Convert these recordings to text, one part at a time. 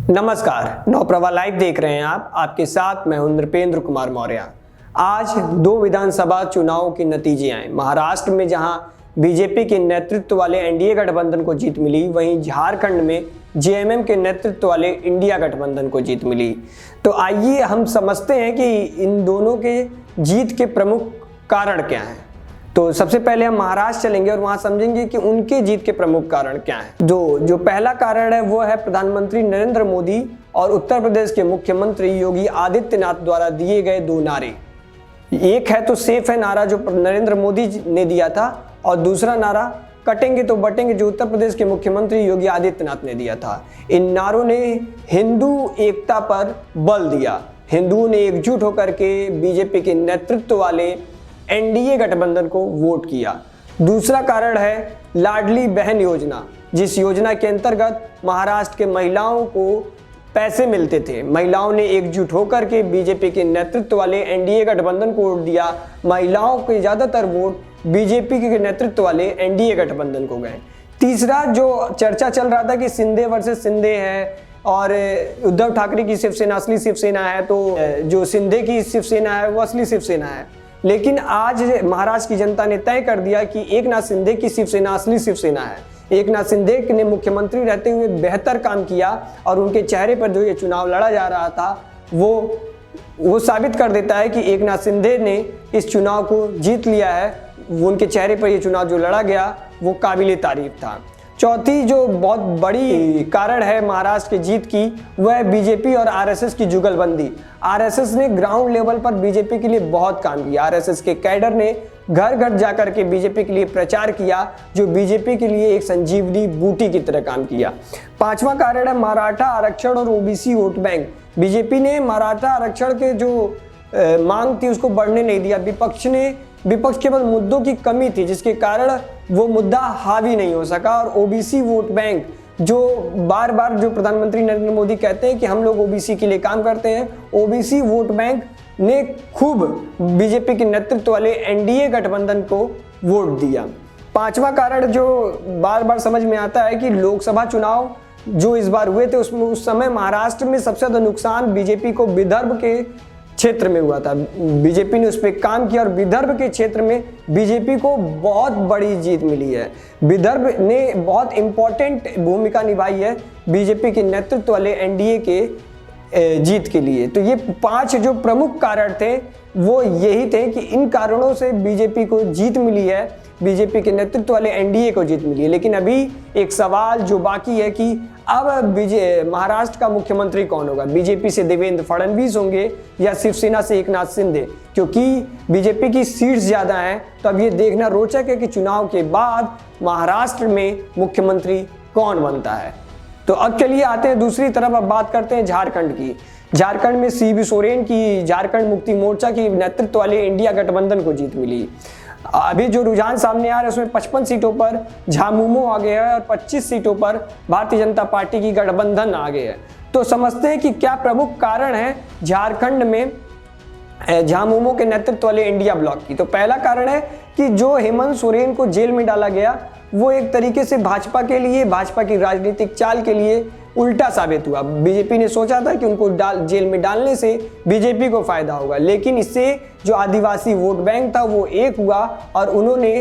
नमस्कार, नवप्रभा लाइव देख रहे हैं आप। आपके साथ मैं हूं नृपेंद्र कुमार मौर्य। आज दो विधानसभा चुनाव के नतीजे आए। महाराष्ट्र में जहां बीजेपी के नेतृत्व वाले एनडीए गठबंधन को जीत मिली, वहीं झारखंड में जेएमएम के नेतृत्व वाले इंडिया गठबंधन को जीत मिली। तो आइए हम समझते हैं कि इन दोनों के जीत के प्रमुख कारण क्या हैं। तो सबसे पहले हम महाराष्ट्र चलेंगे और वहां समझेंगे कि उनके जीत के प्रमुख कारण क्या हैं। जो पहला कारण है वो है प्रधानमंत्री नरेंद्र मोदी और उत्तर प्रदेश के मुख्यमंत्री योगी आदित्यनाथ द्वारा दिए गए दो नारे। एक है तो सेफ है नारा जो नरेंद्र मोदी ने दिया था, और दूसरा नारा कटेंगे तो बटेंगे जो उत्तर प्रदेश के मुख्यमंत्री योगी आदित्यनाथ ने दिया था। इन नारों ने हिंदू एकता पर बल दिया। हिंदुओं ने एकजुट होकर के बीजेपी के नेतृत्व वाले एनडीए गठबंधन को वोट किया। दूसरा कारण है लाडली बहन योजना, जिस योजना के अंतर्गत महाराष्ट्र के महिलाओं को पैसे मिलते थे। महिलाओं ने एकजुट होकर के बीजेपी के नेतृत्व वाले एनडीए गठबंधन को वोट दिया। महिलाओं के ज्यादातर वोट बीजेपी के नेतृत्व वाले एनडीए गठबंधन को गए। तीसरा जो चर्चा चल रहा था कि शिंदे वर्सेस शिंदे है और उद्धव ठाकरे की शिवसेना असली शिवसेना है, तो जो शिंदे की शिवसेना है वो असली शिवसेना है। लेकिन आज महाराष्ट्र की जनता ने तय कर दिया कि एकनाथ शिंदे की शिवसेना असली शिवसेना है। एकनाथ शिंदे ने मुख्यमंत्री रहते हुए बेहतर काम किया और उनके चेहरे पर जो ये चुनाव लड़ा जा रहा था वो साबित कर देता है कि एकनाथ शिंदे ने इस चुनाव को जीत लिया है। उनके चेहरे पर ये चुनाव जो लड़ा गया वो काबिले तारीफ था। चौथी जो बहुत बड़ी कारण है महाराष्ट्र की जीत की, वह है बीजेपी और आरएसएस की जुगलबंदी। आरएसएस ने ग्राउंड लेवल पर बीजेपी के लिए बहुत काम किया। आरएसएस के कैडर ने घर घर जाकर के बीजेपी के लिए प्रचार किया, जो बीजेपी के लिए एक संजीवनी बूटी की तरह काम किया। पांचवा कारण है मराठा आरक्षण और ओबीसी वोट बैंक। बीजेपी ने मराठा आरक्षण के जो मांग थी उसको बढ़ने नहीं दिया। विपक्ष के पास मुद्दों की कमी थी, जिसके कारण वो मुद्दा हावी नहीं हो सका। और ओबीसी वोट बैंक जो बार बार जो प्रधानमंत्री नरेंद्र मोदी कहते हैं कि हम लोग ओबीसी के लिए काम करते हैं, ओबीसी वोट बैंक ने खूब बीजेपी के नेतृत्व वाले एनडीए गठबंधन को वोट दिया। पांचवा कारण जो बार बार समझ में आता है कि लोकसभा चुनाव जो इस बार हुए थे उसमें उस समय महाराष्ट्र में सबसे ज्यादा नुकसान बीजेपी को विदर्भ के क्षेत्र में हुआ था। बीजेपी ने उस पर काम किया और विदर्भ के क्षेत्र में बीजेपी को बहुत बड़ी जीत मिली है। विदर्भ ने बहुत इंपॉर्टेंट भूमिका निभाई है बीजेपी के नेतृत्व वाले एनडीए के जीत के लिए। तो ये पांच जो प्रमुख कारण थे वो यही थे कि इन कारणों से बीजेपी को जीत मिली है, बीजेपी के नेतृत्व वाले एनडीए को जीत मिली है। लेकिन अभी एक सवाल जो बाकी है कि अब महाराष्ट्र का मुख्यमंत्री कौन होगा। बीजेपी से देवेंद्र फडणवीस होंगे या शिवसेना से एकनाथ शिंदे, क्योंकि बीजेपी की सीट्स ज्यादा हैं। तो अब ये देखना रोचक है कि चुनाव के बाद महाराष्ट्र में मुख्यमंत्री कौन बनता है। तो अब चलिए आते हैं दूसरी तरफ, अब बात करते हैं झारखंड की। झारखंड में सीबी सोरेन की झारखंड मुक्ति मोर्चा की नेतृत्व वाले इंडिया गठबंधन को जीत मिली। अभी जो रुझान सामने आ रहा है उसमें 55 सीटों पर झामुमो आ गया है और 25 सीटों पर भारतीय जनता पार्टी की गठबंधन आ गई है। तो समझते हैं कि क्या प्रमुख कारण है झारखंड में झामुमो के नेतृत्व वाले इंडिया ब्लॉक की। तो पहला कारण है कि जो हेमंत सोरेन को जेल में डाला गया वो एक तरीके से भाजपा के लिए, भाजपा की राजनीतिक चाल के लिए उल्टा साबित हुआ। बीजेपी ने सोचा था कि उनको जेल में डालने से बीजेपी को फायदा होगा, लेकिन इससे जो आदिवासी वोट बैंक था वो एक हुआ और उन्होंने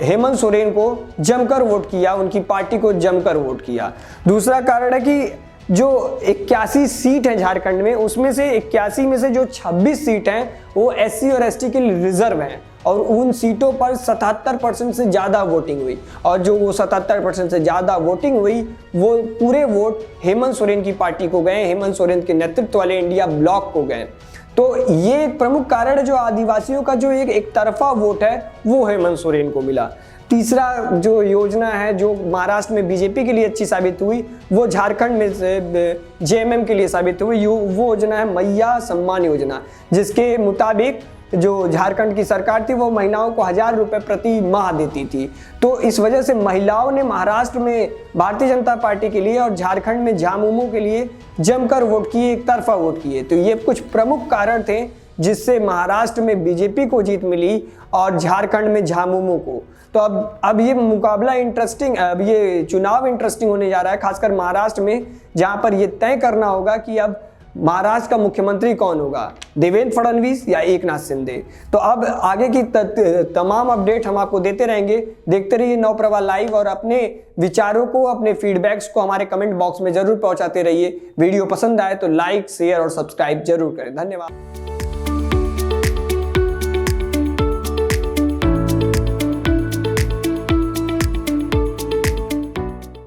हेमंत सोरेन को जमकर वोट किया, उनकी पार्टी को जमकर वोट किया। दूसरा कारण है कि जो 81 सीट है झारखंड में, उसमें से 81 में से जो 26 सीट हैं वो एससी और एसटी के लिए रिजर्व हैं और उन सीटों पर 77% से ज़्यादा वोटिंग हुई। और जो वो 77% से ज़्यादा वोटिंग हुई वो पूरे वोट हेमंत सोरेन की पार्टी को गए, हेमंत सोरेन के नेतृत्व वाले इंडिया ब्लॉक को गए। तो ये एक प्रमुख कारण है, जो आदिवासियों का जो एक तरफा वोट है वो हेमंत सोरेन को मिला। तीसरा जो योजना है जो महाराष्ट्र में बीजेपी के लिए अच्छी साबित हुई वो झारखंड में जेएमएम के लिए साबित हुई। वो योजना है मैया सम्मान योजना, जिसके मुताबिक जो झारखंड की सरकार थी वो महिलाओं को 1000 रुपए प्रति माह देती थी। तो इस वजह से महिलाओं ने महाराष्ट्र में भारतीय जनता पार्टी के लिए और झारखंड में झामुमो के लिए जमकर वोट किए, एक तरफा वोट किए। तो ये कुछ प्रमुख कारण थे जिससे महाराष्ट्र में बीजेपी को जीत मिली और झारखंड में झामुमो को। तो अब ये मुकाबला इंटरेस्टिंग, अब ये चुनाव इंटरेस्टिंग होने जा रहा है, खासकर महाराष्ट्र में, जहां पर ये तय करना होगा कि अब महाराष्ट्र का मुख्यमंत्री कौन होगा, देवेंद्र फडणवीस या एकनाथ शिंदे। तो अब आगे की तमाम अपडेट हम आपको देते रहेंगे। देखते रहिए नवप्रभा लाइव और अपने विचारों को, अपने फीडबैक्स को हमारे कमेंट बॉक्स में जरूर पहुंचाते रहिए। वीडियो पसंद आए तो लाइक, शेयर और सब्सक्राइब जरूर करें। धन्यवाद।